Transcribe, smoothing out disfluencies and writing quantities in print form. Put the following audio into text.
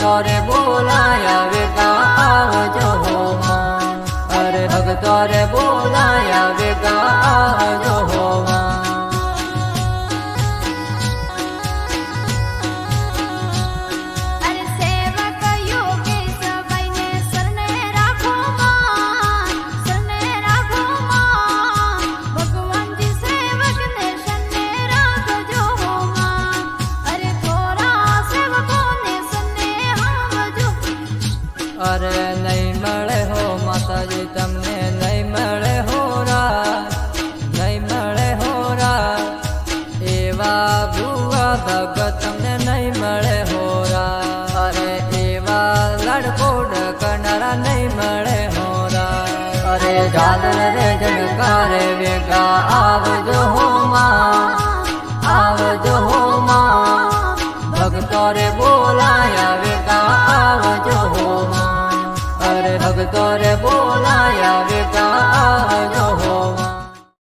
ભગતો રે બોલાયા વેગા આવજો હો માં, અરે ભગતો રે બોલાયા વેગા આવજો હો માં. અરે નહીં મળે હો માતાજી તમને નહીં મળે હો રા, નહીં મળે હો રા, એવા ભુવા ભગત તમને નહીં મળે હો રા, અરે એવા લડકોડ કરનારા નહીં મળે હો રા. અરે ઝાલર રે જણકારે વેગા આવજો હો